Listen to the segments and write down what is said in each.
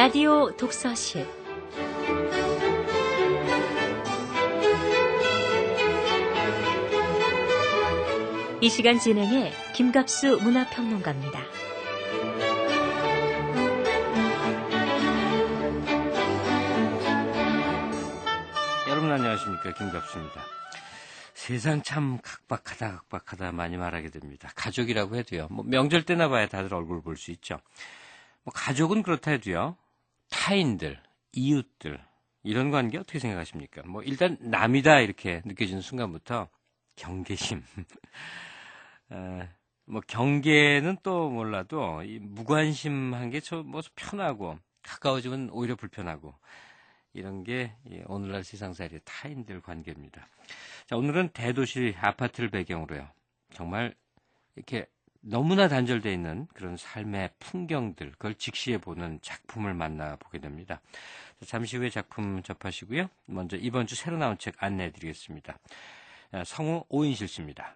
라디오 독서실 이 시간 진행해 김갑수 문화평론가입니다. 여러분 안녕하십니까, 김갑수입니다. 세상 참 각박하다 많이 말하게 됩니다. 가족이라고 해도요, 명절 때나 봐야 다들 얼굴 볼 수 있죠. 가족은 그렇다 해도요, 타인들, 이웃들 이런 관계 어떻게 생각하십니까? 일단 남이다 이렇게 느껴지는 순간부터 경계심. 경계는 또 몰라도 이 무관심한 게 편하고 가까워지면 오히려 불편하고 이런 게 오늘날 세상살이의 타인들 관계입니다. 자, 오늘은 대도시 아파트를 배경으로요, 정말 이렇게 너무나 단절되어 있는 그런 삶의 풍경들, 그걸 직시해 보는 작품을 만나보게 됩니다. 자, 잠시 후에 작품 접하시고요. 먼저 이번 주 새로 나온 책 안내해 드리겠습니다. 성우 오인실 씨입니다.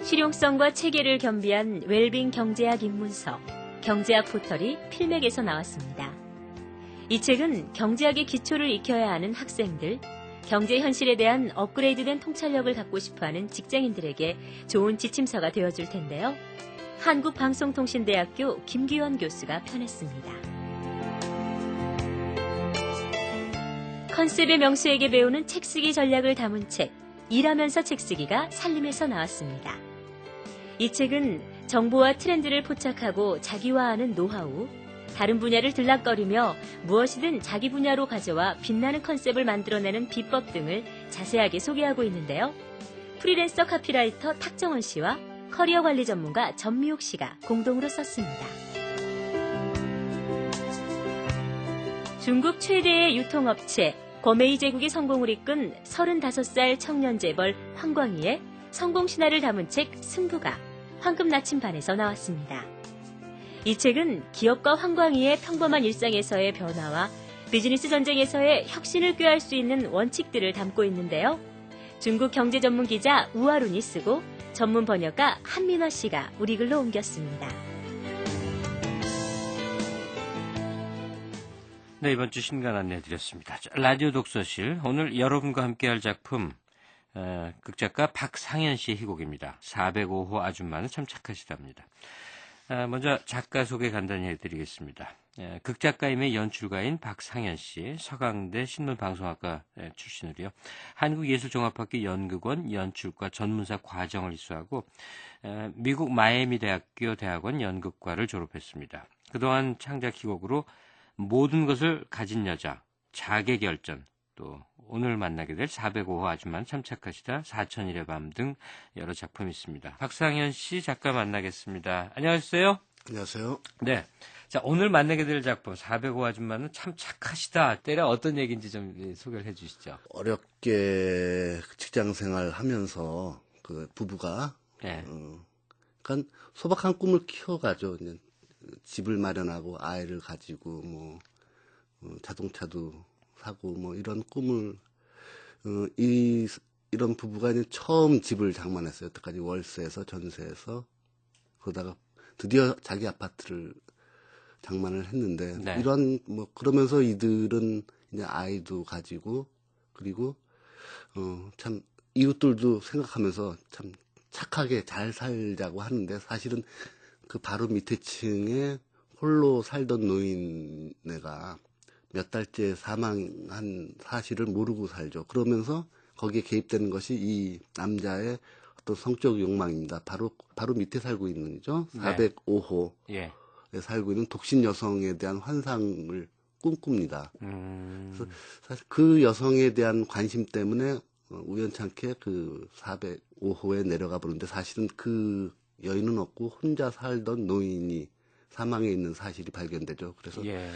실용성과 체계를 겸비한 웰빙 경제학 입문서, 경제학 포털이 필맥에서 나왔습니다. 이 책은 경제학의 기초를 익혀야 하는 학생들, 경제 현실에 대한 업그레이드된 통찰력을 갖고 싶어하는 직장인들에게 좋은 지침서가 되어줄 텐데요. 한국방송통신대학교 김규현 교수가 펴냈습니다. 컨셉의 명수에게 배우는 책쓰기 전략을 담은 책, 일하면서 책쓰기가 살림에서 나왔습니다. 이 책은 정보와 트렌드를 포착하고 자기화하는 노하우, 다른 분야를 들락거리며 무엇이든 자기 분야로 가져와 빛나는 컨셉을 만들어내는 비법 등을 자세하게 소개하고 있는데요. 프리랜서 카피라이터 탁정원 씨와 커리어 관리 전문가 전미옥 씨가 공동으로 썼습니다. 중국 최대의 유통업체 거메이 제국의 성공을 이끈 35살 청년 재벌 황광희의 성공 신화를 담은 책 승부가 황금 나침반에서 나왔습니다. 이 책은 기업가 황광희의 평범한 일상에서의 변화와 비즈니스 전쟁에서의 혁신을 꾀할 수 있는 원칙들을 담고 있는데요. 중국 경제 전문 기자 우아룬이 쓰고 전문 번역가 한민화 씨가 우리 글로 옮겼습니다. 네, 이번 주 신간 안내해드렸습니다. 라디오 독서실, 오늘 여러분과 함께할 작품, 극작가 박상현 씨의 희곡입니다. 405호 아줌마는 참 착하시답니다. 먼저 작가 소개 간단히 해드리겠습니다. 극작가임의 연출가인 박상현 씨, 서강대 신문방송학과 출신으로요, 한국예술종합학교 연극원 연출과 전문사 과정을 이수하고 미국 마이애미 대학교 대학원 연극과를 졸업했습니다. 그동안 창작 희곡으로 모든 것을 가진 여자, 자객결전, 또 오늘 만나게 될 405호 아줌마는 참 착하시다, 4001의 밤 등 여러 작품이 있습니다. 박상현 씨 작가 만나겠습니다. 안녕하세요. 안녕하세요. 네. 자, 오늘 만나게 될 작품 405호 아줌마는 참 착하시다. 때려 어떤 얘기인지 좀 소개를 해 주시죠. 어렵게 직장 생활 하면서 그 부부가 네. 그러니까 소박한 꿈을 키워가죠. 그냥 집을 마련하고 아이를 가지고 자동차도 사고 이런 꿈을 이런 부부가 이제 처음 집을 장만했어요. 여태까지 월세에서 전세에서 그러다가 드디어 자기 아파트를 장만을 했는데, 네. 이런 그러면서 이들은 이제 아이도 가지고, 그리고 참 이웃들도 생각하면서 참 착하게 잘 살자고 하는데, 사실은 그 바로 밑에 층에 홀로 살던 노인네가 몇 달째 사망한 사실을 모르고 살죠. 그러면서 거기에 개입되는 것이 이 남자의 어떤 성적 욕망입니다. 바로 밑에 살고 있는 거죠. 405호에 예. 살고 있는 독신 여성에 대한 환상을 꿈꿉니다. 그래서 사실 그 여성에 대한 관심 때문에 우연찮게 그 405호에 내려가 보는데, 사실은 그 여인은 없고 혼자 살던 노인이 사망해 있는 사실이 발견되죠. 그래서 예.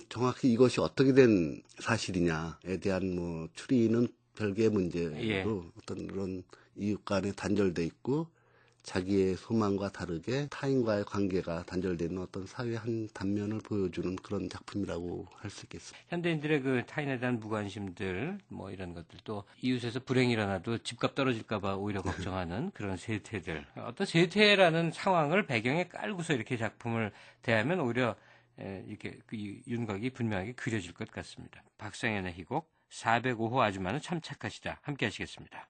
정확히 이것이 어떻게 된 사실이냐에 대한 추리는 별개의 문제로, 예. 어떤 그런 이웃 간에 단절돼 있고 자기의 소망과 다르게 타인과의 관계가 단절되는 어떤 사회의 한 단면을 보여주는 그런 작품이라고 할 수 있겠습니다. 현대인들의 그 타인에 대한 무관심들, 뭐 이런 것들, 또 이웃에서 불행이 일어나도 집값 떨어질까봐 오히려 걱정하는 그런 세태들. 어떤 세태라는 상황을 배경에 깔고서 이렇게 작품을 대하면 오히려 이렇게 그 윤곽이 분명하게 그려질 것 같습니다. 박상현의 희곡 405호 아줌마는 참 착하시다. 함께 하시겠습니다.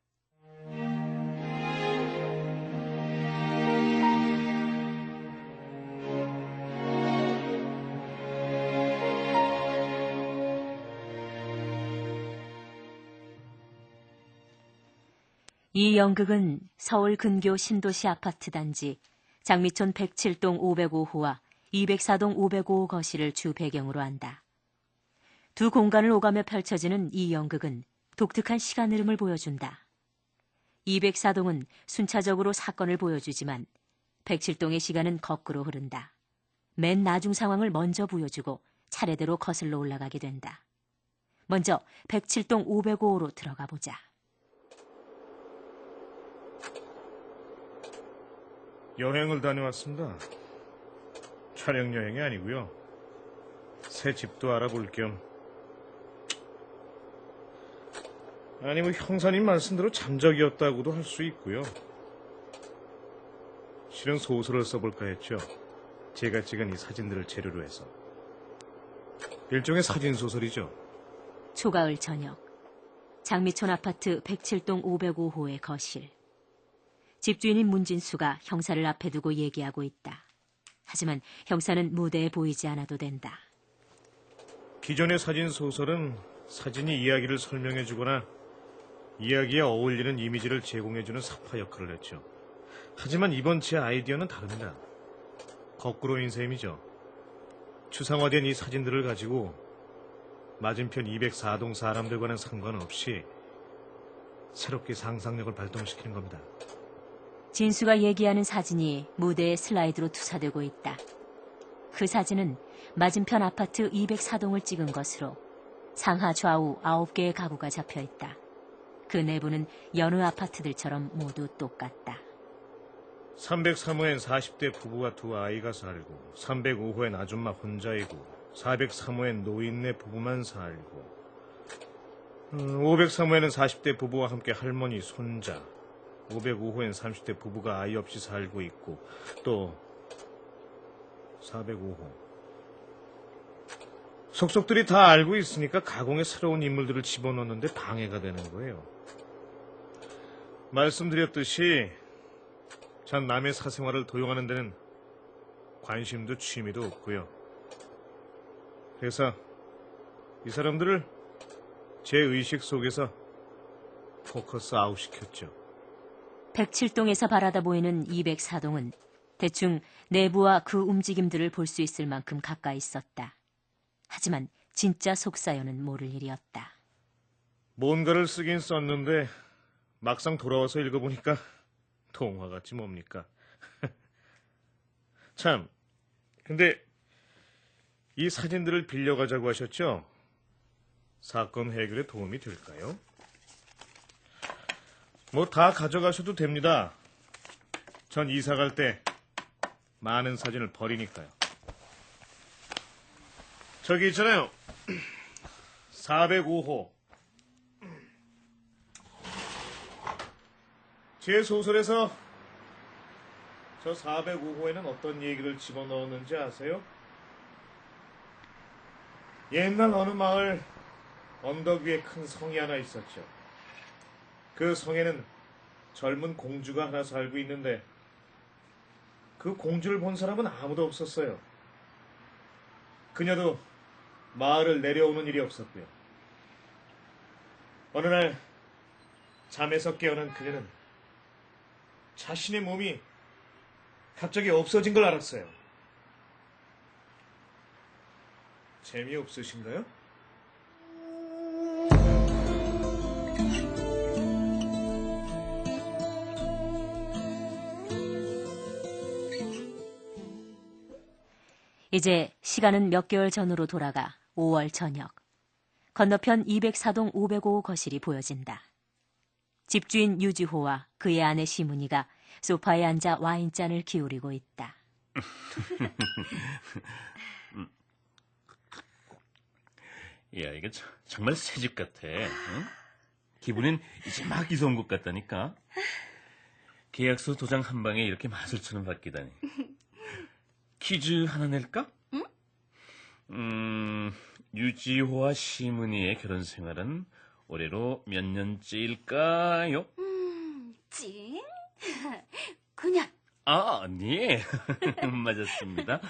이 연극은 서울 근교 신도시 아파트 단지 장미촌 107동 505호와 204동 505호 거실을 주 배경으로 한다. 두 공간을 오가며 펼쳐지는 이 연극은 독특한 시간 흐름을 보여준다. 204동은 순차적으로 사건을 보여주지만 107동의 시간은 거꾸로 흐른다. 맨 나중 상황을 먼저 보여주고 차례대로 거슬러 올라가게 된다. 먼저 107동 505호로 들어가 보자. 여행을 다녀왔습니다. 촬영 여행이 아니고요. 새 집도 알아볼 겸. 아니 뭐 형사님 말씀대로 잠적이었다고도 할 수 있고요. 실은 소설을 써볼까 했죠. 제가 찍은 이 사진들을 재료로 해서. 일종의 사진 소설이죠. 초가을 저녁, 장미촌 아파트 107동 505호의 거실. 집주인인 문진수가 형사를 앞에 두고 얘기하고 있다. 하지만 형사는 무대에 보이지 않아도 된다. 기존의 사진 소설은 사진이 이야기를 설명해주거나 이야기에 어울리는 이미지를 제공해주는 사파 역할을 했죠. 하지만 이번 제 아이디어는 다릅니다. 거꾸로인 셈이죠. 추상화된 이 사진들을 가지고 맞은편 204동 사람들과는 상관없이 새롭게 상상력을 발동시키는 겁니다. 진수가 얘기하는 사진이 무대에 슬라이드로 투사되고 있다. 그 사진은 맞은편 아파트 204동을 찍은 것으로 상하 좌우 9개의 가구가 잡혀 있다. 그 내부는 여느 아파트들처럼 모두 똑같다. 303호엔 40대 부부와 두 아이가 살고, 305호엔 아줌마 혼자이고, 403호엔 노인네 부부만 살고, 503호에는 40대 부부와 함께 할머니, 손자, 505호엔 30대 부부가 아이 없이 살고 있고, 또 405호. 속속들이 다 알고 있으니까 가공에 새로운 인물들을 집어넣는데 방해가 되는 거예요. 말씀드렸듯이 전 남의 사생활을 도용하는 데는 관심도 취미도 없고요. 그래서 이 사람들을 제 의식 속에서 포커스 아웃 시켰죠. 107동에서 바라다 보이는 204동은 대충 내부와 그 움직임들을 볼 수 있을 만큼 가까이 있었다. 하지만 진짜 속사연은 모를 일이었다. 뭔가를 쓰긴 썼는데 막상 돌아와서 읽어보니까 동화같이 뭡니까? 참, 근데 이 사진들을 빌려가자고 하셨죠? 사건 해결에 도움이 될까요? 뭐 다 가져가셔도 됩니다. 전 이사 갈 때 많은 사진을 버리니까요. 저기 있잖아요. 405호. 제 소설에서 저 405호에는 어떤 얘기를 집어넣었는지 아세요? 옛날 어느 마을 언덕 위에 큰 성이 하나 있었죠. 그 성에는 젊은 공주가 하나 살고 있는데 그 공주를 본 사람은 아무도 없었어요. 그녀도 마을을 내려오는 일이 없었고요. 어느 날 잠에서 깨어난 그녀는 자신의 몸이 갑자기 없어진 걸 알았어요. 재미없으신가요? 이제 시간은 몇 개월 전으로 돌아가 5월 저녁. 건너편 204동 505호 거실이 보여진다. 집주인 유지호와 그의 아내 시문이가 소파에 앉아 와인잔을 기울이고 있다. 야, 이거 정말 새집 같아. 응? 기분은 이제 막 이사 온 것 같다니까. 계약서 도장 한 방에 이렇게 마술처럼 바뀌다니. 퀴즈 하나 낼까? 응? 유지호와 시문이의 결혼 생활은 올해로 몇 년째일까요? 찡? 9년. 아, 네. 맞았습니다.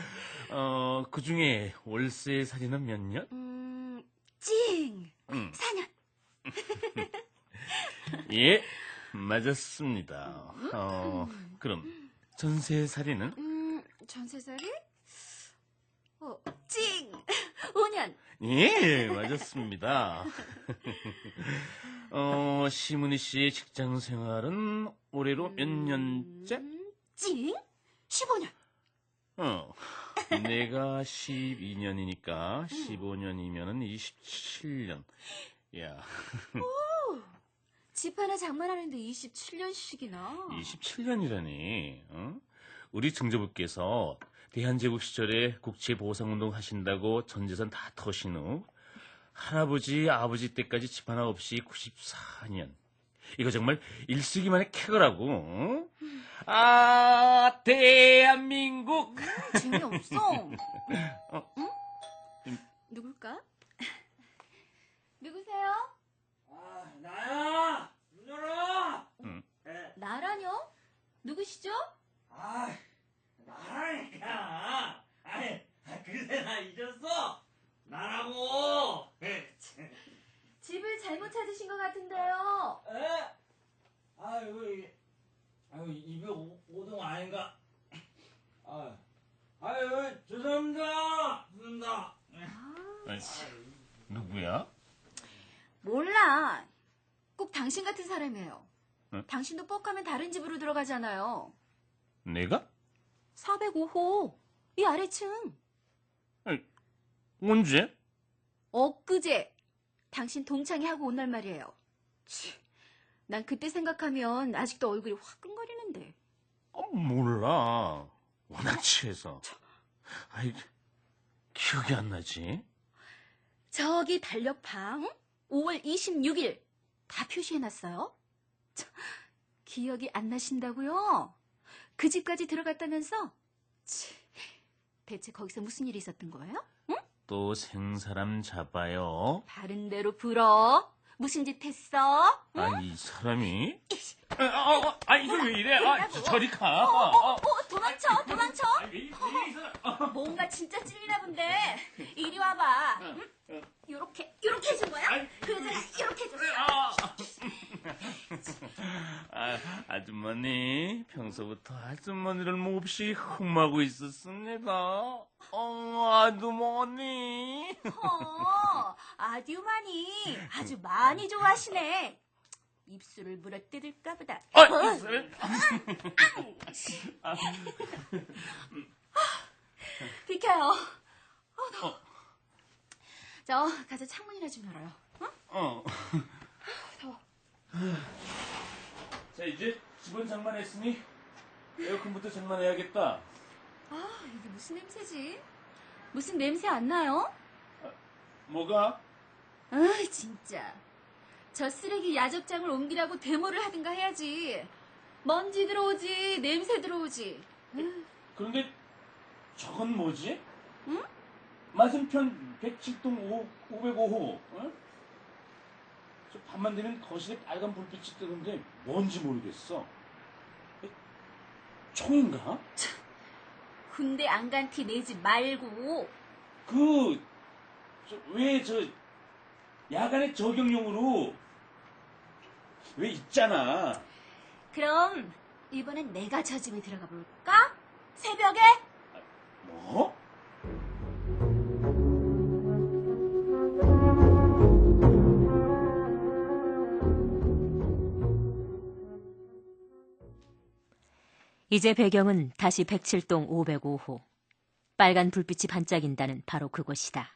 그 중에 월세 살이는 몇 년? 찡. 4년. 예, 맞았습니다. 그럼 전세 살이는? 전세살이? 찡. 5년. 예, 맞았습니다. 시문희 씨의 직장 생활은 올해로 몇 년째? 찡. 15년. 내가 12년이니까 15년이면은 27년. 야, 집 하나 장만하는데 27년씩이나. 27년이라니. 우리 증조부께서 대한제국 시절에 국채보상운동 하신다고 전 재산 다 터신 후 할아버지, 아버지 때까지 집 하나 없이 94년. 이거 정말 일世紀만의 쾌거라고. 아, 대한민국. 재미없어. 응? 누굴까? 누구세요? 나야! 문 열어! 나라뇨? 누구시죠? 나라니까! 그새 나 잊었어! 나라고! 집을 잘못 찾으신 것 같은데요. 아유, 205동 아닌가? 죄송합니다! 죄송합니다! 누구야? 몰라. 꼭 당신 같은 사람이에요. 응? 당신도 뻑하면 다른 집으로 들어가잖아요. 내가? 405호. 이 아래층. 언제? 엊그제. 당신 동창회 하고 온 날 말이에요. 난 그때 생각하면 아직도 얼굴이 화끈거리는데. 몰라. 워낙 취해서. 기억이 안 나지? 저기 달력방 5월 26일 다 표시해놨어요. 기억이 안 나신다고요? 그 집까지 들어갔다면서? 대체 거기서 무슨 일이 있었던 거예요? 응? 또 생사람 잡아요. 다른 데로 불어. 무슨 짓 했어? 응? 이 사람이? 이거 왜 이래? 저리 가. 도망쳐, 도망쳐. 왜 이래, 이 사람. 뭔가 진짜 찔리나 본데. 이리 와봐. 응? 요렇게 해준 거야? 그러잖아, 요렇게 해줬어. 아주머니, 평소부터 아주머니를 몹시 흠하고 있었습니다. 아주머니. 아듀마니 아주 많이 좋아하시네. 입술을 물어뜯을까 보다. 비켜요. 저 가서 창문이나 좀 열어요. 더워. 자, 이제 집은 장만했으니 에어컨부터 장만해야겠다. 이게 무슨 냄새지? 무슨 냄새 안 나요? 뭐가? 진짜. 저 쓰레기 야적장을 옮기라고 데모를 하든가 해야지. 먼지 들어오지, 냄새 들어오지. 그런데 저건 뭐지? 응? 맞은편 107동 505호. 저 밤만 되면 거실에 빨간 불빛이 뜨는데 뭔지 모르겠어. 총인가? 군대 안 간 티 내지 말고. 왜 야간에 저격용으로 왜 있잖아. 그럼 이번엔 내가 저 집에 들어가 볼까? 새벽에? 뭐? 이제 배경은 다시 107동 505호. 빨간 불빛이 반짝인다는 바로 그곳이다.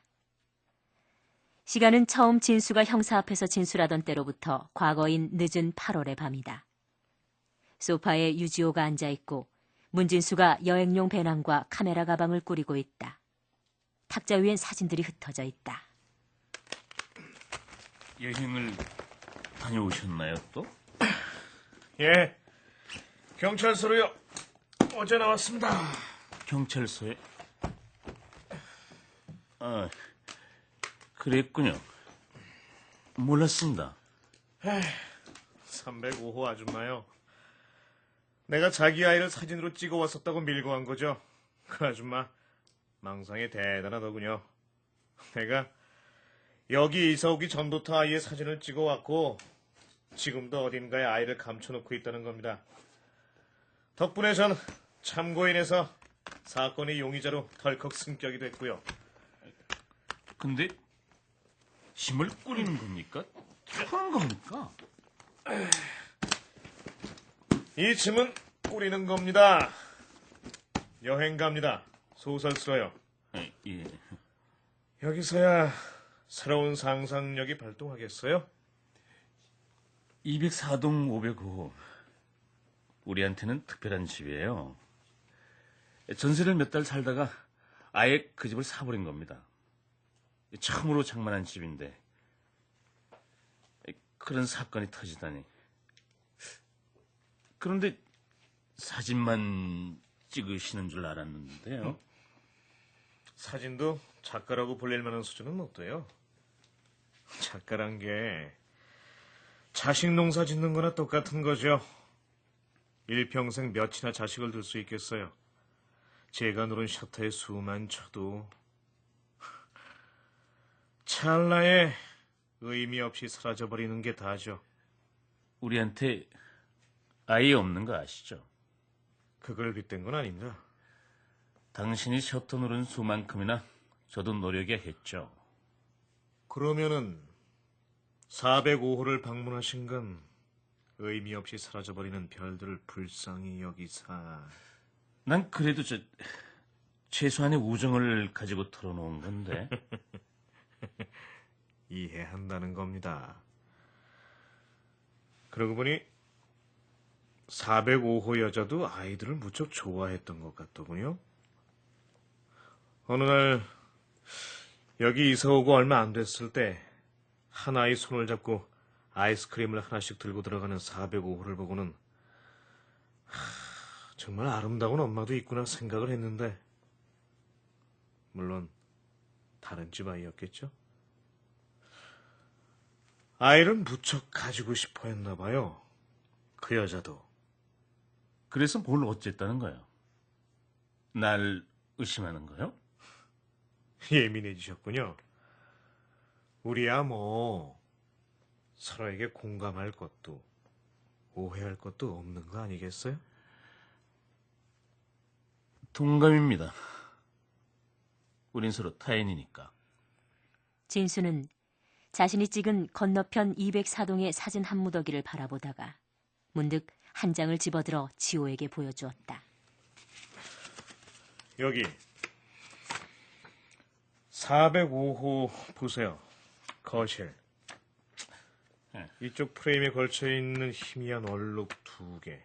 시간은 처음 진수가 형사 앞에서 진술하던 때로부터 과거인 늦은 8월의 밤이다. 소파에 유지호가 앉아있고 문진수가 여행용 배낭과 카메라 가방을 꾸리고 있다. 탁자 위엔 사진들이 흩어져 있다. 여행을 다녀오셨나요, 또? 예, 경찰서로요. 어제 나왔습니다. 경찰서에? 아, 그랬군요. 몰랐습니다. 305호 아줌마요. 내가 자기 아이를 사진으로 찍어 왔었다고 밀고 간 거죠. 그 아줌마 망상이 대단하더군요. 내가 여기 이사 오기 전부터 아이의 사진을 찍어 왔고 지금도 어딘가에 아이를 감춰놓고 있다는 겁니다. 덕분에 전 참고인에서 사건의 용의자로 덜컥 승격이 됐고요. 근데 힘을 꾸리는 겁니까? 그런 겁니까? 이 짐은 꾸리는 겁니다. 여행 갑니다. 소설 써요. 예. 여기서야 새로운 상상력이 발동하겠어요? 204동 505호. 우리한테는 특별한 집이에요. 전세를 몇 달 살다가 아예 그 집을 사버린 겁니다. 처음으로 장만한 집인데 그런 사건이 터지다니. 그런데 사진만 찍으시는 줄 알았는데요. 사진도 작가라고 불릴 만한 수준은 못 돼요. 작가란 게 자식 농사 짓는 거나 똑같은 거죠. 일평생 몇이나 자식을 둘 수 있겠어요. 제가 누른 셔터에 수만 쳐도 찰나에 의미 없이 사라져버리는 게 다죠. 우리한테 아이 없는 거 아시죠? 그걸 빗댄 건 아닙니다. 당신이 셔터 누른 수만큼이나 저도 노력했죠. 그러면은 405호를 방문하신 건 의미 없이 사라져버리는 별들을 불쌍히 여기사. 난 그래도 최소한의 우정을 가지고 털어놓은 건데. 이해한다는 겁니다. 그러고 보니 405호 여자도 아이들을 무척 좋아했던 것 같더군요. 어느 날 여기 이사 오고 얼마 안 됐을 때 한 아이 손을 잡고 아이스크림을 하나씩 들고 들어가는 405호를 보고는 정말 아름다운 엄마도 있구나 생각을 했는데, 물론 다른 집 아이였겠죠. 아이를 무척 가지고 싶어 했나 봐요. 그 여자도. 그래서 뭘 어쨌다는 거예요? 날 의심하는 거요? 예민해지셨군요. 우리야 뭐 서로에게 공감할 것도 오해할 것도 없는 거 아니겠어요? 동감입니다. 우린 서로 타인이니까. 진수는 자신이 찍은 건너편 204동의 사진 한 무더기를 바라보다가 문득 한 장을 집어들어 지호에게 보여주었다. 여기 405호 보세요. 거실. 이쪽 프레임에 걸쳐있는 희미한 얼룩 2개.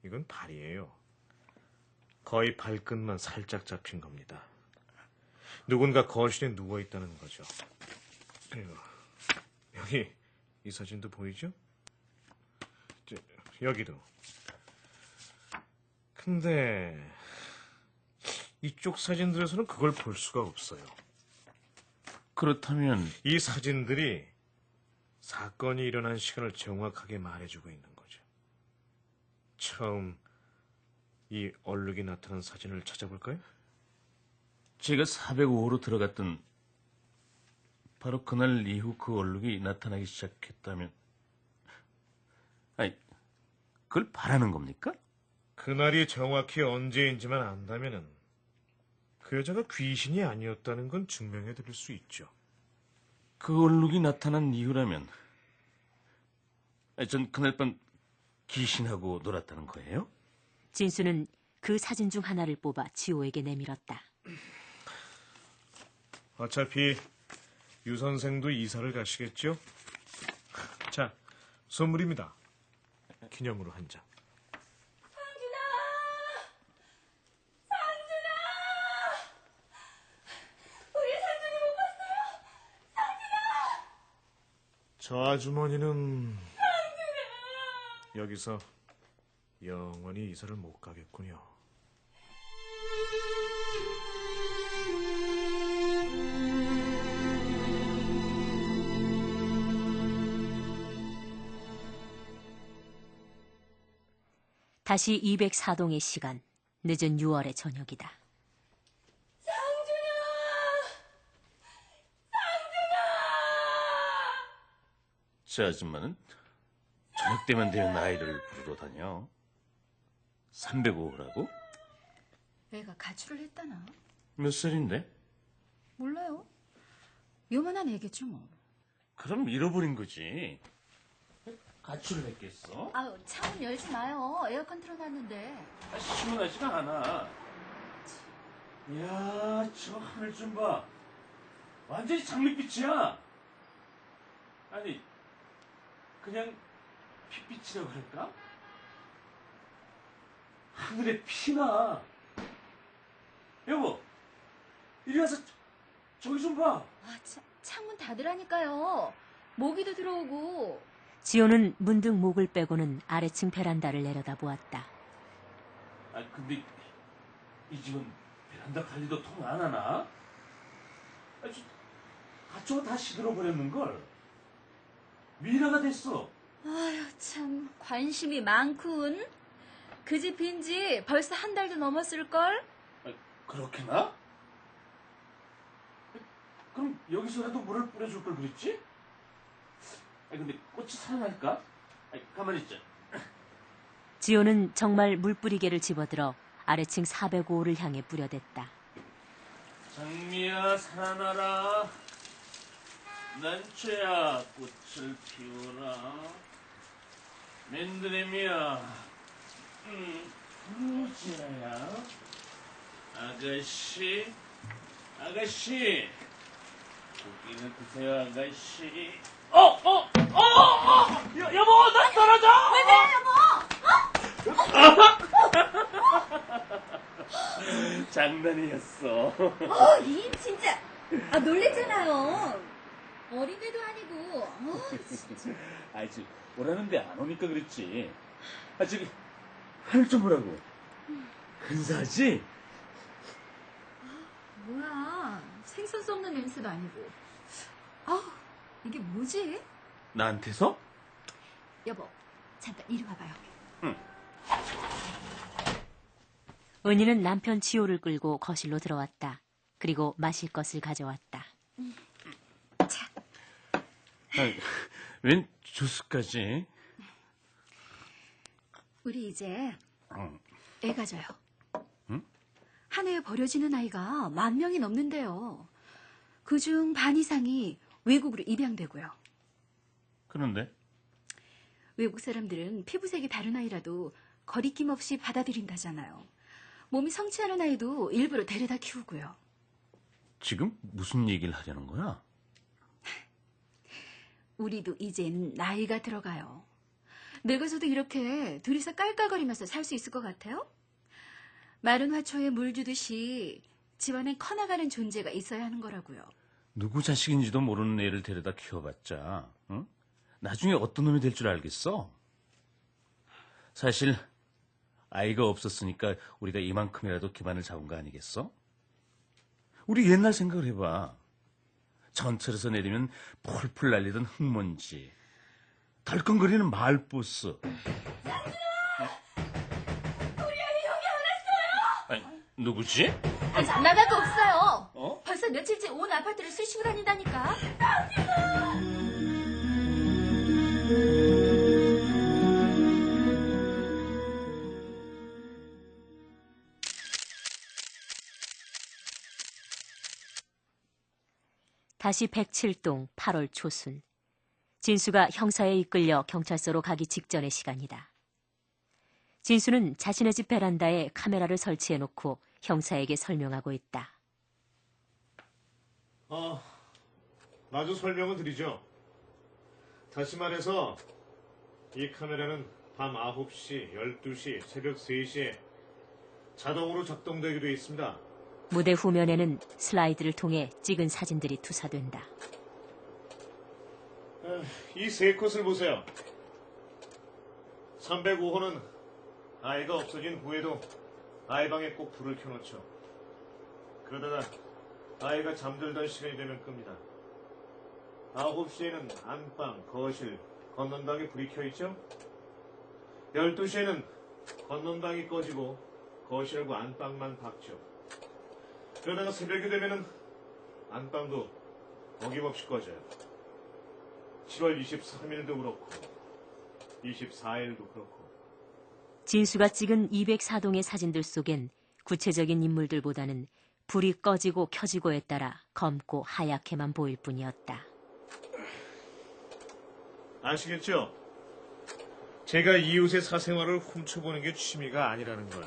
이건 발이에요. 거의 발끝만 살짝 잡힌 겁니다. 누군가 거실에 누워있다는 거죠. 그리고 여기 이 사진도 보이죠? 여기도. 근데 이쪽 사진들에서는 그걸 볼 수가 없어요. 그렇다면 이 사진들이 사건이 일어난 시간을 정확하게 말해주고 있는 거죠. 처음 이 얼룩이 나타난 사진을 찾아볼까요? 제가 405호로 들어갔던 바로 그날 이후 그 얼룩이 나타나기 시작했다면, 아니, 그걸 바라는 겁니까? 그날이 정확히 언제인지만 안다면은 그 여자가 귀신이 아니었다는 건 증명해 드릴 수 있죠. 그 얼룩이 나타난 이유라면, 전 그날 밤 귀신하고 놀았다는 거예요? 진수는 그 사진 중 하나를 뽑아 지호에게 내밀었다. 어차피 유 선생도 이사를 가시겠죠? 자, 선물입니다. 기념으로 한 장. 저 아주머니는 여기서 영원히 이사를 못 가겠군요. 다시 204동의 시간, 늦은 6월의 저녁이다. 저 아줌마는 저녁 때만 되면 아이를 부르러 다녀. 305호라고? 애가 가출을 했다나? 몇 살인데? 몰라요. 요만한 애겠죠 뭐. 그럼 잃어버린 거지. 가출을 했겠어? 아유, 창문 열지 마요. 에어컨 틀어놨는데. 시원하지가 않아. 이야, 저 하늘 좀 봐. 완전히 장밋빛이야. 아니, 그냥 핏빛이라고 할까? 하늘에 피나. 여보, 이리 와서 저기 좀 봐. 아, 창문 닫으라니까요. 모기도 들어오고. 지호는 문득 목을 빼고는 아래층 베란다를 내려다보았다. 아, 근데 이 집은 베란다 관리도 통 안 하나? 저거 다 시들어버렸는걸. 미라가 됐어. 아유, 참 관심이 많군. 그 집 빈지 벌써 한 달도 넘었을걸? 그렇게나? 그럼 여기서라도 물을 뿌려줄 걸 그랬지? 근데 꽃이 살아날까? 가만히 있자. 지호는 정말 물뿌리개를 집어들어 아래층 405호를 향해 뿌려댔다. 장미야 살아나라. 난초야 꽃을 피워라. 맨드레미야 부자야. 아가씨 고기는 드세요 아가씨. 여보 나 떨어져. 왜 그래, 여보? 장난이었어. 이 진짜. 아, 놀랬잖아요. 어린애도 아니고. 진짜. 지금 오라는데 안 오니까 그랬지. 저기 하늘 좀 보라고. 근사하지? 뭐야, 생선 썩는 냄새도 아니고. 아, 이게 뭐지? 나한테서? 여보, 잠깐 이리 와봐요. 은희는 남편 지호를 끌고 거실로 들어왔다. 그리고 마실 것을 가져왔다. 자, 웬 주스까지? 우리 이제 응. 애 가져요. 응? 한 해에 버려지는 아이가 10,000명이 넘는데요. 그중 반 이상이 외국으로 입양되고요. 그런데? 외국 사람들은 피부색이 다른 아이라도 거리낌 없이 받아들인다잖아요. 몸이 성취하는 아이도 일부러 데려다 키우고요. 지금 무슨 얘기를 하려는 거야? 우리도 이젠 나이가 들어가요. 늙어서도 이렇게 둘이서 깔깔거리면서 살 수 있을 것 같아요? 마른 화초에 물 주듯이 집안엔 커나가는 존재가 있어야 하는 거라고요. 누구 자식인지도 모르는 애를 데려다 키워봤자 응? 나중에 어떤 놈이 될 줄 알겠어? 사실 아이가 없었으니까 우리가 이만큼이라도 기반을 잡은 거 아니겠어? 우리 옛날 생각을 해봐. 전철에서 내리면 폴폴 날리던 흙먼지, 덜컹거리는 마을버스. 우리 아이 여기 안 왔어요! 누구지? 나갈 거 없어요. 어? 벌써 며칠째 온 아파트를 쑤시고 다닌다니까. 다시 107동 8월 초순. 진수가 형사에 이끌려 경찰서로 가기 직전의 시간이다. 진수는 자신의 집 베란다에 카메라를 설치해놓고 형사에게 설명하고 있다. 마저 설명을 드리죠. 다시 말해서 이 카메라는 밤 9시, 12시, 새벽 3시에 자동으로 작동되게 되어 있습니다. 무대 후면에는 슬라이드를 통해 찍은 사진들이 투사된다. 이 세 컷을 보세요. 305호는 아이가 없어진 후에도 아이 방에 꼭 불을 켜놓죠. 그러다가 아이가 잠들던 시간이 되면 끕니다. 9시에는 안방, 거실, 건넌방에 불이 켜있죠. 12시에는 건넌방이 꺼지고 거실하고 안방만 밝죠. 그러다가 새벽이 되면은 안방도 어김없이 꺼져요. 7월 23일도 그렇고 24일도 그렇고. 진수가 찍은 204동의 사진들 속엔 구체적인 인물들보다는 불이 꺼지고 켜지고에 따라 검고 하얗게만 보일 뿐이었다. 아시겠죠? 제가 이웃의 사생활을 훔쳐보는 게 취미가 아니라는 걸.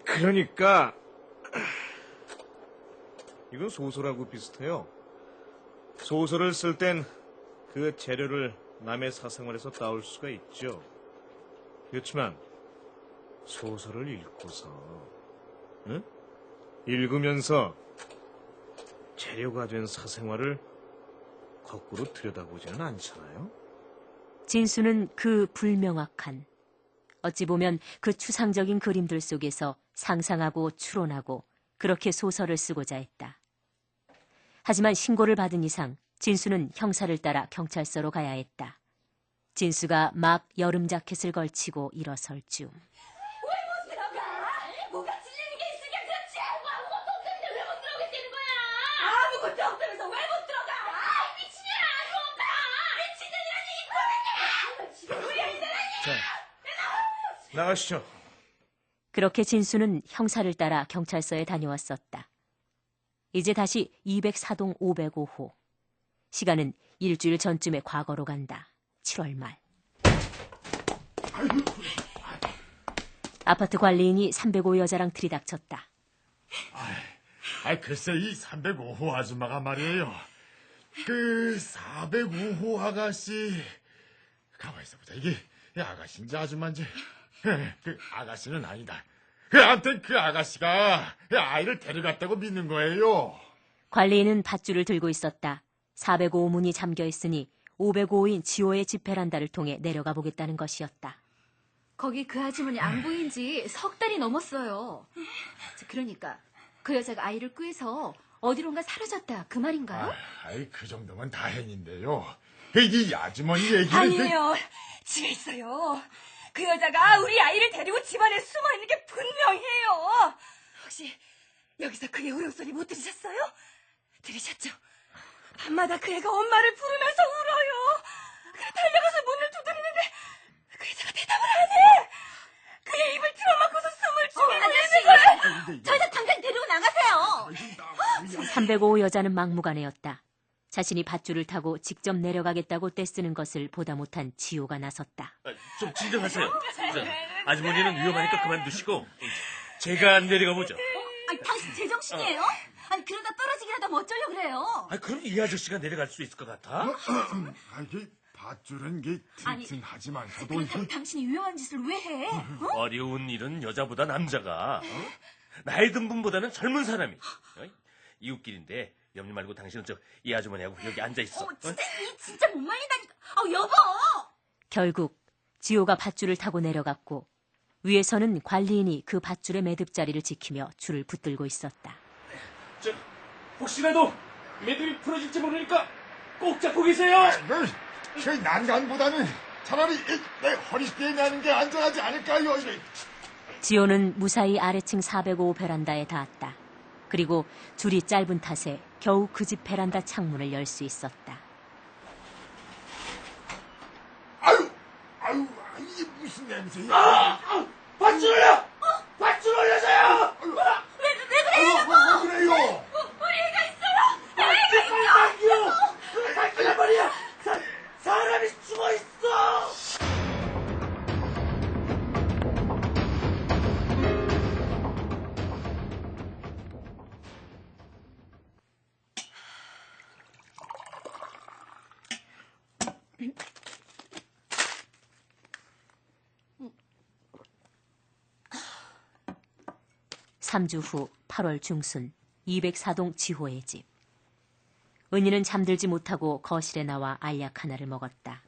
그러니까 이건 소설하고 비슷해요. 소설을 쓸 땐 그 재료를 남의 사생활에서 따올 수가 있죠. 그렇지만 소설을 읽고서, 응? 읽으면서 재료가 된 사생활을 거꾸로 들여다보지는 않잖아요. 진수는 그 불명확한, 어찌 보면 그 추상적인 그림들 속에서 상상하고 추론하고 그렇게 소설을 쓰고자 했다. 하지만 신고를 받은 이상 진수는 형사를 따라 경찰서로 가야 했다. 진수가 막 여름 자켓을 걸치고 일어설 즈음. 왜 못 들어가? 뭐가 질리는 게 있으니까 그렇지. 뭐 아무것도 없는데 왜 못 들어오겠다는 거야? 아무것도 없다면서 왜 못 들어가? 아, 미친년아, 너 오빠. 미친년이라니. 그러니까. 우리 아이들아니. 자, 나가시죠. 그렇게 진수는 형사를 따라 경찰서에 다녀왔었다. 이제 다시 204동 505호. 시간은 일주일 전쯤의 과거로 간다. 7월 말. 아파트 관리인이 305 여자랑 들이닥쳤다. 글쎄 이 305호 아줌마가 말이에요. 그 405호 아가씨 가만히 있어보자. 이게 아가씨인지 아줌마인지. 그 아가씨는 아니다. 아무튼 그 아가씨가 아이를 데려갔다고 믿는 거예요. 관리인은 밧줄을 들고 있었다. 405 문이 잠겨 있으니 505인 지호의 집베란다를 통해 내려가 보겠다는 것이었다. 거기 그 아주머니 안 보인 지 석 달이 넘었어요. 그러니까 그 여자가 아이를 꾀서 어디론가 사라졌다 그 말인가요? 그 정도면 다행인데요. 이 아주머니 얘기는 아니에요. 집에 있어요. 그 여자가 우리 아이를 데리고 집안에 숨어 있는 게 분명해요. 혹시 여기서 그의 울음소리 못 들으셨어요? 들으셨죠? 밤마다 그 애가 엄마를 부르면서 울어요. 그래 달려가서 문을 두드리는데 그 여자가 대답을 안 해. 그의 입을 틀어막고서 숨을 죽이고 있는 거예요. 저 여자 당장 데리고 나가세요. 305 여자는 막무가내였다. 자신이 밧줄을 타고 직접 내려가겠다고 떼쓰는 것을 보다 못한 지호가 나섰다. 좀 진정하세요. 아주머니는 위험하니까 그만두시고 제가 내려가 보죠. 당신 제정신이에요? 아니 그러다 떨어지기라도 뭐 어쩌려고 그래요? 그럼 이 아저씨가 내려갈 수 있을 것 같아? 이게 밧줄은 게 튼튼하지만서도 그렇다고 당신이 위험한 짓을 왜 해? 어려운 일은 여자보다 남자가 나이 든 분보다는 젊은 사람이 이웃길인데 염려 말고 당신은 이 아주머니하고 여기 앉아있어. 진짜 못 말린다니까. 여보. 결국 지호가 밧줄을 타고 내려갔고 위에서는 관리인이 그 밧줄의 매듭자리를 지키며 줄을 붙들고 있었다. 혹시라도 매듭이 풀어질지 모르니까 꼭 잡고 계세요. 그 난간보다는 차라리 내 허리띠에 나는 게 안전하지 않을까요? 지호는 무사히 아래층 405 베란다에 닿았다. 그리고 줄이 짧은 탓에 겨우 그 집 베란다 창문을 열 수 있었다. 이게 무슨 냄새야? 밧줄 올려! 밧줄 올려줘요! 왜 그래요, 여보? 왜 그래요? 우리 애가 있어요. 애가 있어. 당신의 말이야! 사람이 죽어있어! 3주 후 8월 중순 204동 지호의 집. 은희는 잠들지 못하고 거실에 나와 알약 하나를 먹었다.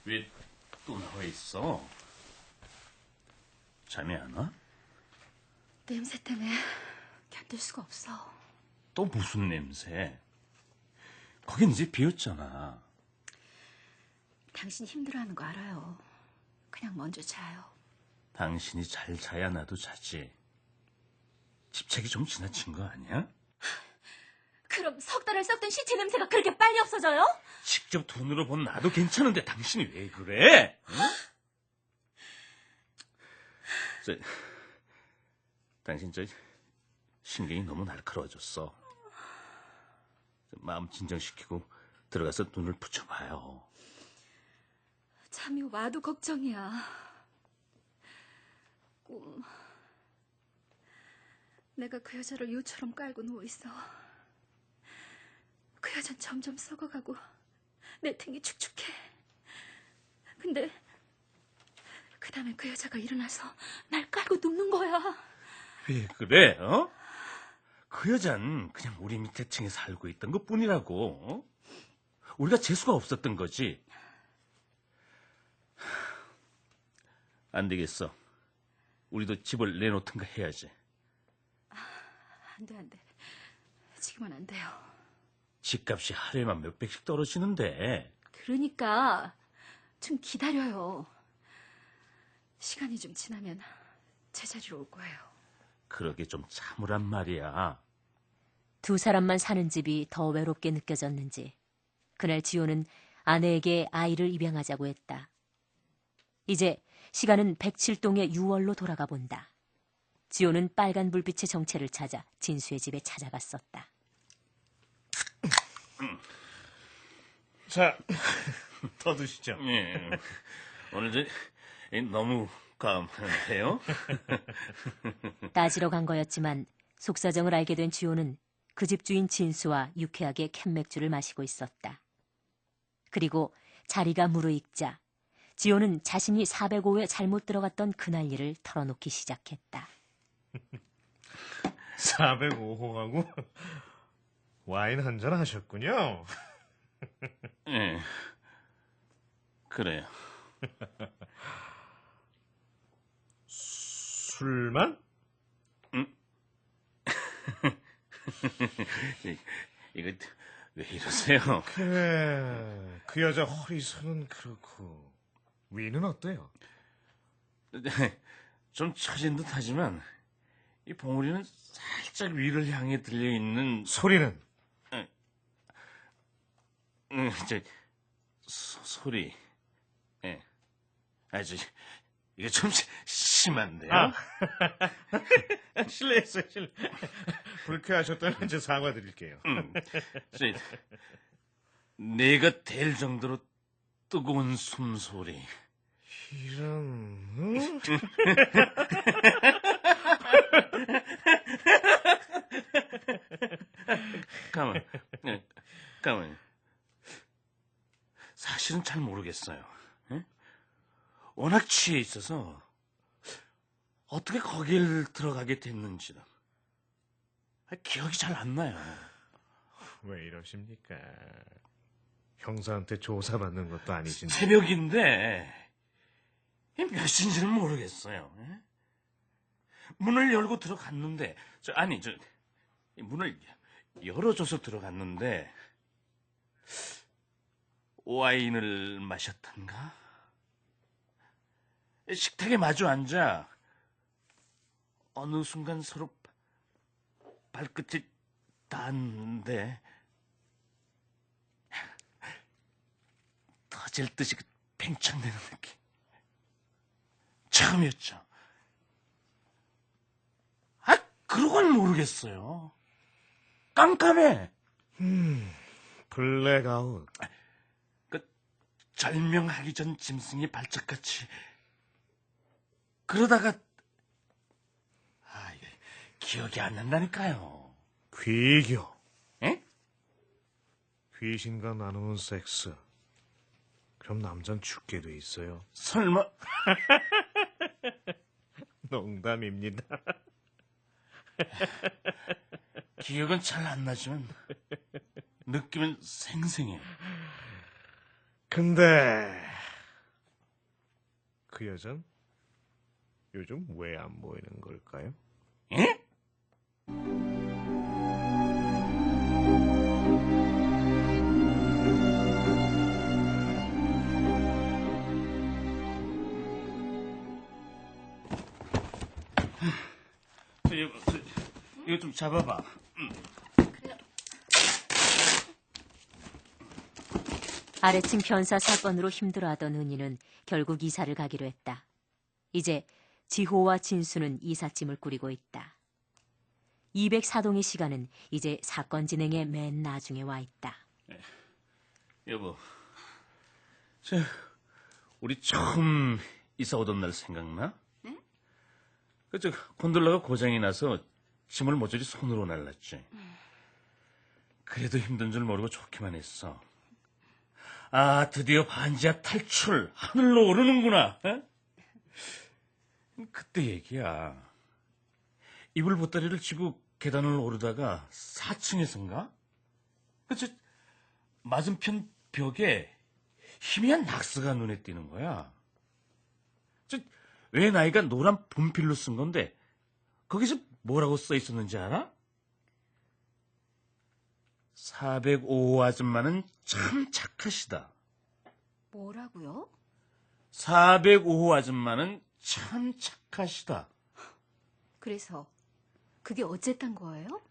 왜 또 나와 있어? 잠이 안 와? 냄새 때문에 견딜 수가 없어. 또 무슨 냄새? 거긴 이제 비었잖아. 당신 힘들어하는 거 알아요. 그냥 먼저 자요. 당신이 잘 자야 나도 자지. 집착이 좀 지나친 거 아니야? 그럼 석 달을 썩던 시체 냄새가 그렇게 빨리 없어져요? 직접 돈으로 본 나도 괜찮은데 당신이 왜 그래? 응? 당신 신경이 너무 날카로워졌어. 마음 진정시키고 들어가서 눈을 붙여봐요. 잠이 와도 걱정이야. 꿈. 내가 그 여자를 유처럼 깔고 누워있어. 그 여잔 점점 썩어가고 내 등이 축축해. 근데 그 다음에 그 여자가 일어나서 날 깔고 눕는 거야. 왜 그래? 어? 그 여잔 그냥 우리 밑에 층에 살고 있던 것뿐이라고. 어? 우리가 재수가 없었던 거지. 안 되겠어. 우리도 집을 내놓든가 해야지. 안 돼. 지금은 안 돼요. 집값이 하루에만 몇백씩 떨어지는데. 그러니까 좀 기다려요. 시간이 좀 지나면 제자리로 올 거예요. 그러게 좀 참으란 말이야. 두 사람만 사는 집이 더 외롭게 느껴졌는지 그날 지호는 아내에게 아이를 입양하자고 했다. 이제 시간은 107동의 6월로 돌아가 본다. 지호는 빨간 불빛의 정체를 찾아 진수의 집에 찾아갔었다. 자, 더 드시죠. 예. 오늘 너무 감한데요? 따지러 간 거였지만 속사정을 알게 된 지호는 그 집 주인 진수와 유쾌하게 캔맥주를 마시고 있었다. 그리고 자리가 무르익자 지호는 자신이 405에 잘못 들어갔던 그날 일을 털어놓기 시작했다. 405호하고 와인 한잔 하셨군요. 예. 그래요. 술만? 응? 이거 왜 이러세요? 그래, 그 여자 허리선은 그렇고 위는 어때요? 좀 처진 듯하지만 이 봉우리는 살짝 위를 향해 들려있는 소리는? 소리. 예. 이게 좀 심한데요? 실례했어요, 실례. 불쾌하셨다면 이제 사과드릴게요. 내가 될 정도로 뜨거운 숨소리. 이런, 응? 가만. 사실은 잘 모르겠어요. 에? 워낙 취해 있어서 어떻게 거길 들어가게 됐는지는 기억이 잘 안 나요. 왜 이러십니까? 형사한테 조사받는 것도 아니신데. 새벽인데 몇 시인지는 모르겠어요. 에? 문을 열고 들어갔는데 문을 열어줘서 들어갔는데 와인을 마셨던가? 식탁에 마주 앉아 어느 순간 서로 발끝이 닿았는데 터질 듯이 팽창되는 느낌. 처음이었죠. 그러고는 모르겠어요. 깜깜해. 블랙아웃. 절명하기 전 짐승이 발작같이. 그러다가 이게 기억이 안 난다니까요. 귀교. 에? 귀신과 나누는 섹스. 그럼 남잔 죽게 돼 있어요. 설마 농담입니다. 기억은 잘 안 나지만 느낌은 생생해. 근데 그 여잔 요즘 왜 안 보이는 걸까요? 예? 이거 좀 잡아봐. 아래층 변사 사건으로 힘들어하던 은희는 결국 이사를 가기로 했다. 이제 지호와 진수는 이삿짐을 꾸리고 있다. 204동의 시간은 이제 사건 진행의 맨 나중에 와 있다. 여보, 우리 처음 이사 오던 날 생각나? 네? 곤돌라가 고장이 나서 짐을 모조리 손으로 날랐지. 그래도 힘든 줄 모르고 좋기만 했어. 아, 드디어 반지하 탈출, 하늘로 오르는구나. 에? 그때 얘기야. 이불 보따리를 쥐고 계단을 오르다가 4층에선가? 맞은편 벽에 희미한 낙서가 눈에 띄는 거야. 왜 나이가 노란 분필로 쓴 건데 거기서 뭐라고 써 있었는지 알아? 405호 아줌마는 참 착하시다. 뭐라고요? 405호 아줌마는 참 착하시다. 그래서 그게 어쨌단 거예요?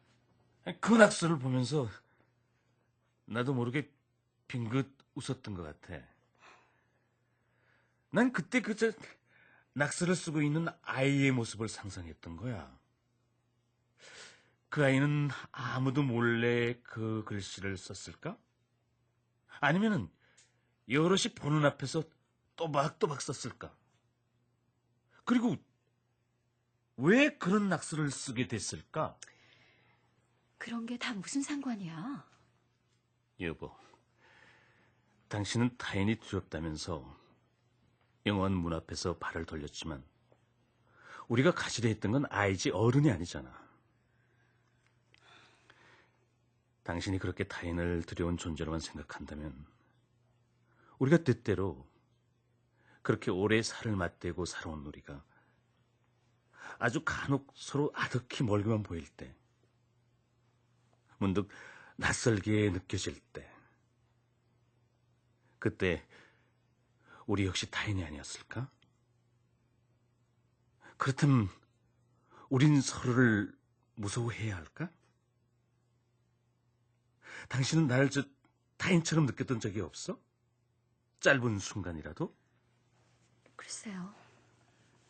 그 낙서를 보면서 나도 모르게 빙긋 웃었던 것 같아. 난 그때 낙서를 쓰고 있는 아이의 모습을 상상했던 거야. 그 아이는 아무도 몰래 그 글씨를 썼을까? 아니면은 여럿이 보는 앞에서 또박또박 썼을까? 그리고 왜 그런 낙서를 쓰게 됐을까? 그런 게 다 무슨 상관이야? 여보, 당신은 타인이 두렵다면서 영화관 문 앞에서 발을 돌렸지만 우리가 가지려 했던 건 아이지 어른이 아니잖아. 당신이 그렇게 타인을 두려운 존재로만 생각한다면 우리가 뜻대로 그렇게 오래 살을 맞대고 살아온 우리가 아주 간혹 서로 아득히 멀게만 보일 때, 문득 낯설게 느껴질 때, 그때 우리 역시 타인이 아니었을까? 그렇다면 우린 서로를 무서워해야 할까? 당신은 나를 타인처럼 느꼈던 적이 없어? 짧은 순간이라도? 글쎄요.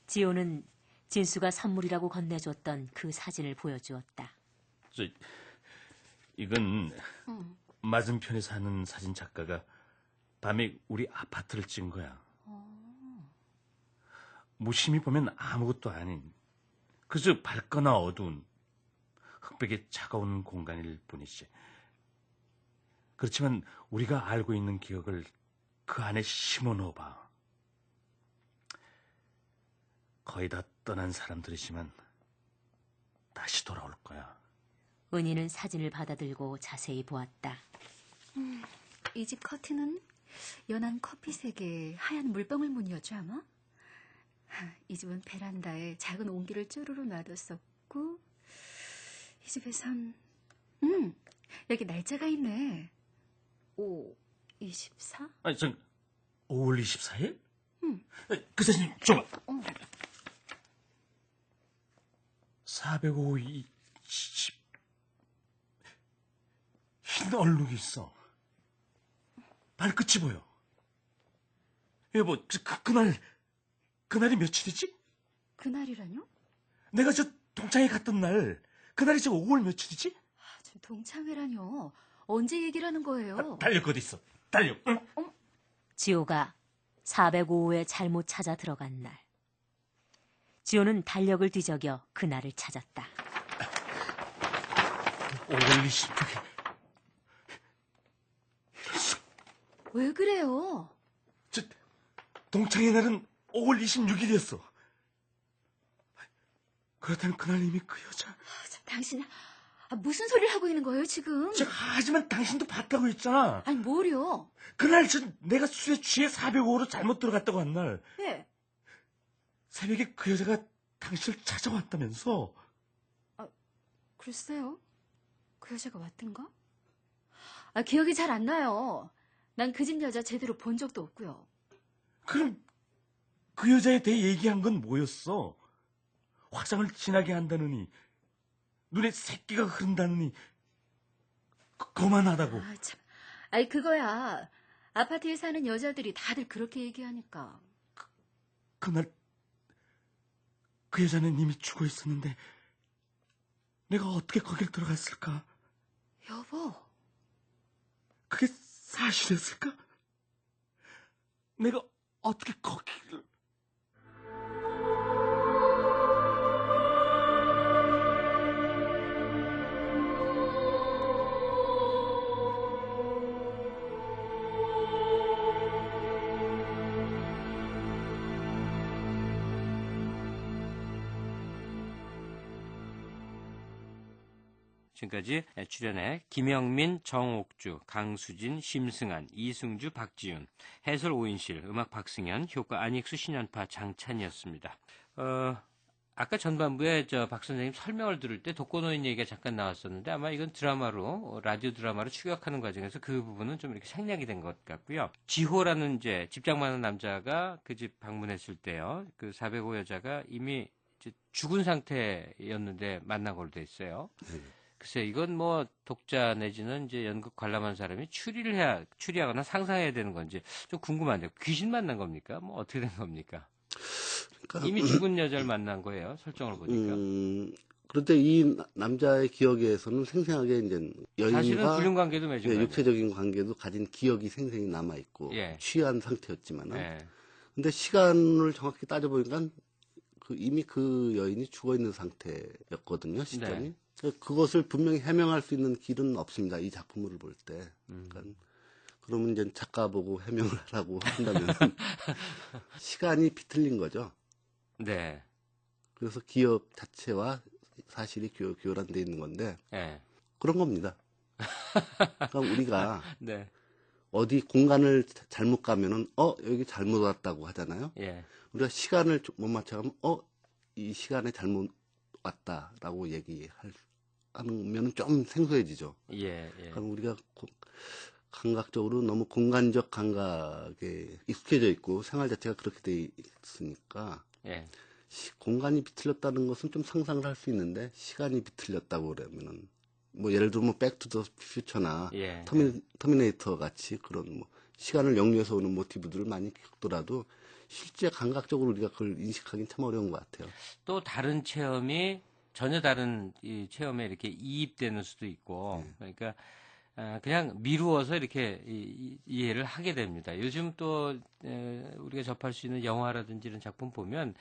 지호는 진수가 선물이라고 건네줬던 그 사진을 보여주었다. 이건 맞은편에 사는 사진 작가가 밤에 우리 아파트를 찍은 거야. 무심히 보면 아무것도 아닌, 그저 밝거나 어두운 흑백의 차가운 공간일 뿐이지. 그렇지만 우리가 알고 있는 기억을 그 안에 심어 넣어봐. 거의 다 떠난 사람들이지만 다시 돌아올 거야. 은희는 사진을 받아들고 자세히 보았다. 이 집 커튼은 연한 커피색의 하얀 물방울 무늬였죠, 아마? 이 집은 베란다에 작은 옹기를 쪼르르 놔뒀었고, 이 집에선 여기 날짜가 있네. 5/24? 아니, 5월 24일? 그 사진 줘봐. 405 20. 흰 얼룩이 있어. 발끝이 보여. 여보, 그날이 며칠이지? 그날이라뇨? 내가 동창회 갔던 날, 그날이 5월 며칠이지? 저 동창회라뇨. 언제 얘기를 하는 거예요? 달력 어디 있어? 달력. 응? 지호가 405호에 잘못 찾아 들어간 날. 지호는 달력을 뒤적여 그날을 찾았다. 5월 26일. 왜 그래요? 동창회 날은 5월 26일이었어. 그렇다면 그날 이미 그 여자. 참, 당신 무슨 소리를 하고 있는 거예요 지금? 하지만 당신도 봤다고 했잖아. 아니 뭘요? 그날 내가 술에 취해 405호로 잘못 들어갔다고 한 날. 네. 새벽에 그 여자가 당신을 찾아왔다면서. 글쎄요. 그 여자가 왔던가? 기억이 잘 안 나요. 난 그 집 여자 제대로 본 적도 없고요. 그럼 그 여자에 대해 얘기한 건 뭐였어? 화장을 진하게 한다느니, 눈에 새끼가 흐른다느니, 거만하다고. 참. 그거야. 아파트에 사는 여자들이 다들 그렇게 얘기하니까. 그날 그 여자는 이미 죽어 있었는데 내가 어떻게 거길 들어갔을까? 여보. 그게 사실이었을까? 내가 어떻게 거기를... 지금까지 출연해 김영민, 정옥주, 강수진, 심승한, 이승주, 박지윤, 해설 오인실, 음악 박승현, 효과 안익수, 신연파, 장찬이었습니다. 아까 전반부에 박 선생님 설명을 들을 때 독거노인 얘기가 잠깐 나왔었는데 아마 이건 라디오 드라마로 추격하는 과정에서 그 부분은 좀 이렇게 생략이 된 것 같고요. 지호라는 이제 집장 많은 남자가 그 집 방문했을 때요. 그 405 여자가 이미 이제 죽은 상태였는데 만난 걸로 돼 있어요. 글쎄, 이건 뭐 독자 내지는 이제 연극 관람한 사람이 추리하거나 상상해야 되는 건지 좀 궁금한데 귀신 만난 겁니까? 뭐 어떻게 된 겁니까? 그러니까, 이미 죽은 여자를 만난 거예요. 설정을 보니까. 그런데 이 남자의 기억에서는 생생하게 이제 사실은 여인과 불륜 관계도 맺은 거예요. 육체적인 관계도 가진 기억이 생생히 남아 있고 예. 취한 상태였지만은. 예. 근데 시간을 정확히 따져보니까 이미 그 여인이 죽어 있는 상태였거든요. 시점이. 네. 그것을 분명히 해명할 수 있는 길은 없습니다. 이 작품을 볼 때. 그러니까 그러면 이제 작가 보고 해명을 하라고 한다면 시간이 비틀린 거죠. 네. 그래서 기억 자체와 사실이 교란돼 있는 건데 네. 그런 겁니다. 그러니까 우리가 네. 어디 공간을 잘못 가면은 여기 잘못 왔다고 하잖아요. 예. 우리가 시간을 못 맞춰가면 이 시간에 잘못 왔다라고 하면 좀 생소해지죠. 예. 예. 그럼 우리가 감각적으로 너무 공간적 감각에 익숙해져 있고 생활 자체가 그렇게 돼 있으니까 예. 공간이 비틀렸다는 것은 좀 상상을 할 수 있는데 시간이 비틀렸다고 그러면은 뭐 예를 들면 백투더 퓨처나 예. 터미네이터 같이 그런 뭐 시간을 역류해서 오는 모티브들을 많이 겪더라도 실제 감각적으로 우리가 그걸 인식하기는 참 어려운 것 같아요. 또 다른 체험이 전혀 다른 이 체험에 이렇게 이입되는 수도 있고 그러니까 그냥 미루어서 이렇게 이해를 하게 됩니다. 요즘 또 우리가 접할 수 있는 영화라든지 이런 작품 보면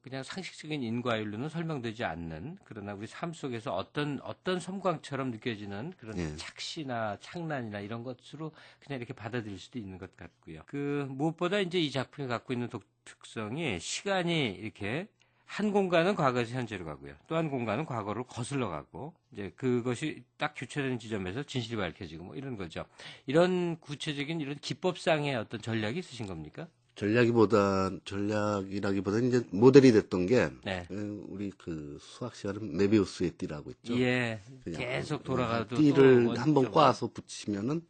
그냥 상식적인 인과율로는 설명되지 않는 그러나 우리 삶 속에서 어떤 섬광처럼 느껴지는 그런 착시나 창란이나 이런 것으로 그냥 이렇게 받아들일 수도 있는 것 같고요. 무엇보다 이제 이 작품이 갖고 있는 특성이 시간이 이렇게 한 공간은 과거에서 현재로 가고요. 또 한 공간은 과거로 거슬러 가고 이제 그것이 딱 교차되는 지점에서 진실이 밝혀지고 뭐 이런 거죠. 이런 구체적인 이런 기법상의 어떤 전략이 있으신 겁니까? 전략이라기보다는 이제 모델이 됐던 게 우리 그 수학 시간은 메비우스의 띠라고 있죠. 예. 계속 돌아가도 띠를 한번 꽈서 붙이면은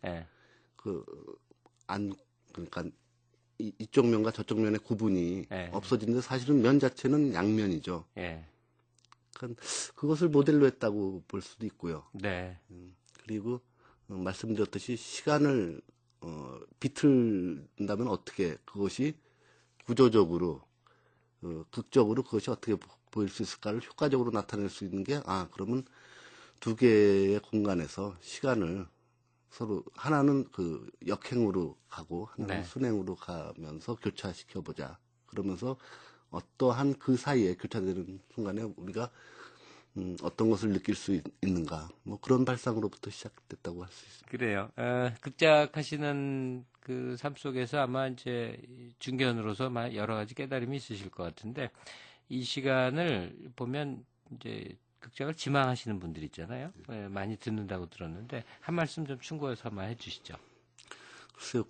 그러니까 이쪽 면과 저쪽 면의 구분이 없어지는데 사실은 면 자체는 양면이죠. 그러니까 그것을 모델로 했다고 볼 수도 있고요. 네. 그리고 말씀드렸듯이 시간을 비틀다면 어떻게 그것이 구조적으로 극적으로 그것이 어떻게 보일 수 있을까를 효과적으로 나타낼 수 있는 게 그러면 두 개의 공간에서 시간을 서로 하나는 그 역행으로 가고 하나는 순행으로 가면서 교차시켜 보자. 그러면서 어떠한 그 사이에 교차되는 순간에 우리가 어떤 것을 느낄 수 있는가. 뭐 그런 발상으로부터 시작됐다고 할 수 있습니다. 그래요. 극작하시는 그 삶 속에서 아마 이제 중견으로서 여러 가지 깨달음이 있으실 것 같은데 이 시간을 보면 이제 극작을 지망하시는 분들 있잖아요. 네, 많이 듣는다고 들었는데 한 말씀 좀 충고해서 한번 해주시죠. 글쎄요,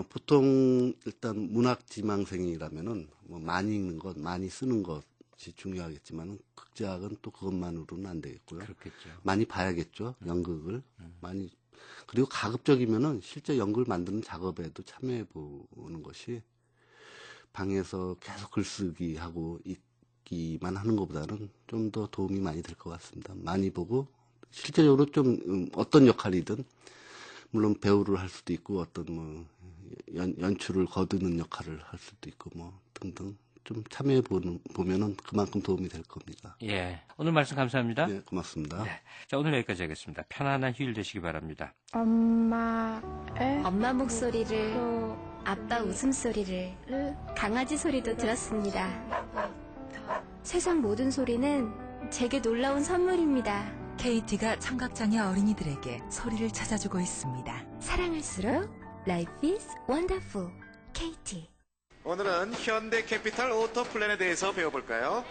보통 일단 문학 지망생이라면은 뭐 많이 읽는 것, 많이 쓰는 것이 중요하겠지만 극작은 또 그것만으로는 안 되겠고요. 그렇겠죠. 많이 봐야겠죠, 연극을. 많이. 그리고 가급적이면은 실제 연극을 만드는 작업에도 참여해 보는 것이 방에서 계속 글쓰기 하고 읽기만 하는 것보다는 좀 더 도움이 많이 될 것 같습니다. 많이 보고 실제적으로 좀 어떤 역할이든 물론 배우를 할 수도 있고 어떤 뭐 연출을 거두는 역할을 할 수도 있고 뭐 등등 좀 참여해 보면은 그만큼 도움이 될 겁니다. 예, 오늘 말씀 감사합니다. 네, 고맙습니다. 네. 자, 오늘 여기까지 하겠습니다. 편안한 휴일 되시기 바랍니다. 엄마 목소리를, 아빠 웃음소리를, 강아지 소리도 들었습니다. 세상 모든 소리는 제게 놀라운 선물입니다. KT가 청각장애 어린이들에게 소리를 찾아주고 있습니다. 사랑할수록 Life is wonderful. KT. 오늘은 현대캐피탈 오토플랜에 대해서 배워볼까요?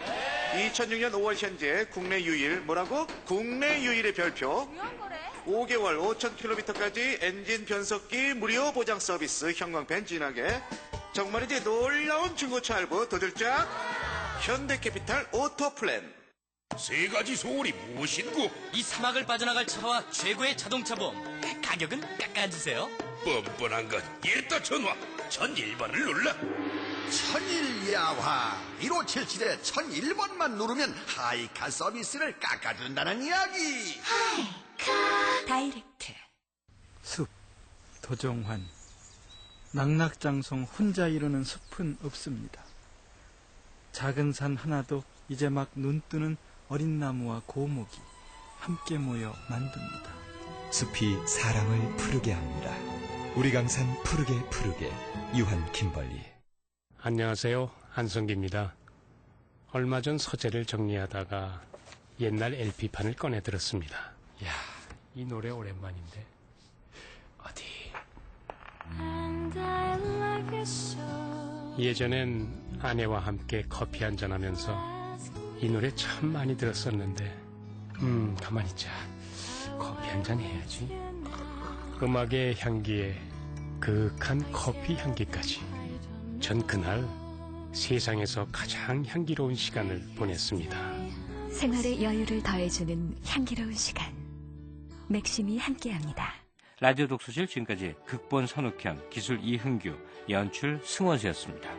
2006년 5월 현재 국내 유일, 뭐라고? 국내 유일의 별표 5개월 5,000km까지 엔진 변속기 무료 보장 서비스 형광펜 진하게 정말이지 놀라운 중고차 할부 도들짝 현대캐피탈 오토플랜. 세 가지 소울이 무엇인고? 이 사막을 빠져나갈 차와 최고의 자동차 보험. 가격은 깎아주세요. 뻔뻔한 것 일도 전화 1001번을 눌러. 1001 야화 1577에 1001번만 누르면 하이카 서비스를 깎아준다는 이야기. 하이카 다이렉트. 숲 도정환. 낙낙장성 혼자 이루는 숲은 없습니다. 작은 산 하나도 이제 막 눈뜨는 어린 나무와 고목이 함께 모여 만듭니다. 숲이 사람을 푸르게 합니다. 우리 강산 푸르게 푸르게 유한 김벌리. 안녕하세요. 한성기입니다. 얼마 전 서재를 정리하다가 옛날 LP판을 꺼내 들었습니다. 이야, 이 노래 오랜만인데 어디? 예전엔 아내와 함께 커피 한잔하면서 이 노래 참 많이 들었었는데 가만히 있자. 커피 한잔 해야지. 음악의 향기에 그윽한 커피 향기까지. 전 그날 세상에서 가장 향기로운 시간을 보냈습니다. 생활의 여유를 더해주는 향기로운 시간. 맥심이 함께합니다. 라디오 독서실 지금까지 극본 선욱현, 기술 이흥규, 연출 승원수였습니다.